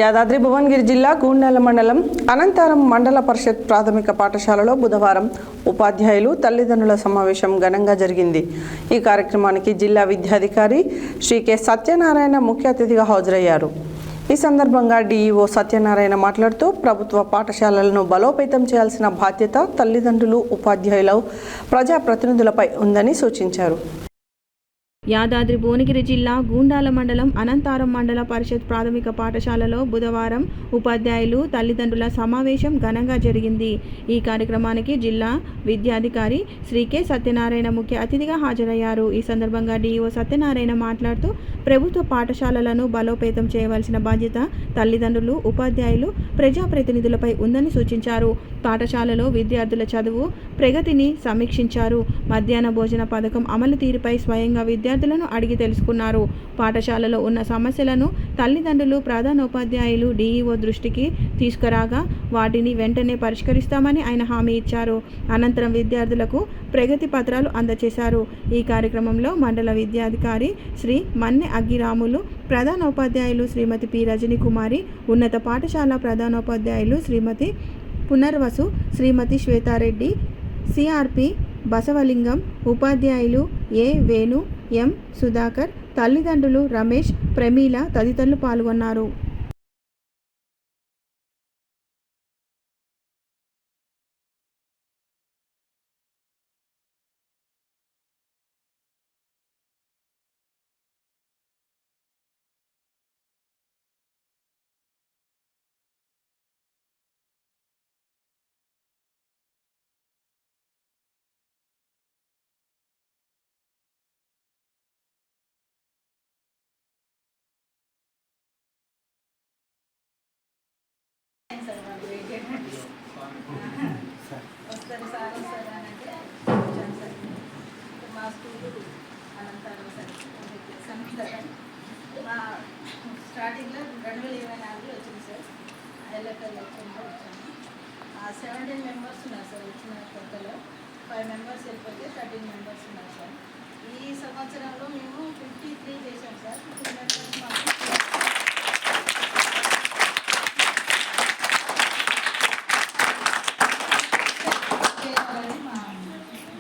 యాదాద్రి భువనగిరి జిల్లా గూండాల మండలం అనంతారం మండల పరిషత్ ప్రాథమిక పాఠశాలలో బుధవారం ఉపాధ్యాయులు తల్లిదండ్రుల సమావేశం ఘనంగా జరిగింది. ఈ కార్యక్రమానికి జిల్లా విద్యాధికారి శ్రీ కె సత్యనారాయణ ముఖ్య అతిథిగా హాజరయ్యారు. ఈ సందర్భంగా డిఈఓ సత్యనారాయణ మాట్లాడుతూ ప్రభుత్వ పాఠశాలలను బలోపేతం చేయాల్సిన బాధ్యత తల్లిదండ్రులు, ఉపాధ్యాయులు, ప్రజాప్రతినిధులపై ఉందని సూచించారు. యాదాద్రి భువనగిరి జిల్లా గూండాల మండలం అనంతారం మండల పరిషత్ ప్రాథమిక పాఠశాలలో బుధవారం ఉపాధ్యాయులు తల్లిదండ్రుల సమావేశం ఘనంగా జరిగింది. ఈ కార్యక్రమానికి జిల్లా విద్యాధికారి శ్రీ కె సత్యనారాయణ ముఖ్య అతిథిగా హాజరయ్యారు. ఈ సందర్భంగా డిఈఓ సత్యనారాయణ మాట్లాడుతూ ప్రభుత్వ పాఠశాలలను బలోపేతం చేయవలసిన బాధ్యత తల్లిదండ్రులు, ఉపాధ్యాయులు, ప్రజాప్రతినిధులపై ఉందని సూచించారు. పాఠశాలలో విద్యార్థుల చదువు ప్రగతిని సమీక్షించారు. మధ్యాహ్న భోజన పథకం అమలు తీరుపై స్వయంగా విద్యార్థులను అడిగి తెలుసుకున్నారు. పాఠశాలలో ఉన్న సమస్యలను తల్లిదండ్రులు, ప్రధానోపాధ్యాయులు డిఈఓ దృష్టికి తీసుకురాగా వాటిని వెంటనే పరిష్కరిస్తామని ఆయన హామీ ఇచ్చారు. అనంతరం విద్యార్థులకు ప్రగతి పత్రాలు అందజేశారు. ఈ కార్యక్రమంలో మండల విద్యాధికారి శ్రీ మన్నె అగ్గిరాములు, ప్రధానోపాధ్యాయులు శ్రీమతి పి రజనీ కుమారి, ఉన్నత పాఠశాల ప్రధానోపాధ్యాయులు శ్రీమతి పునర్వసు, శ్రీమతి శ్వేతారెడ్డి, సిఆర్పి బసవలింగం, ఉపాధ్యాయులు ఏ వేణు, ఎం సుధాకర్, తల్లిదండ్రులు రమేష్, ప్రమీల తదితరులు పాల్గొన్నారు. వస్తారు సార్ వస్తారు అని అంటే సార్ మా స్కూలు అనంతరం సార్ మా స్టార్టింగ్లో 2024 వచ్చింది సార్. ఎల్ఎఫ్ఎల్ ఎలక్షన్లో వచ్చాము. 17 మెంబర్స్ ఉన్నారు సార్. వచ్చిన కొత్తలో 5 మెంబర్స్ వెళ్ళిపోతే 13 మెంబర్స్ ఉన్నారు సార్. ఈ సంవత్సరంలో మేము 53 చేసాం సార్. 50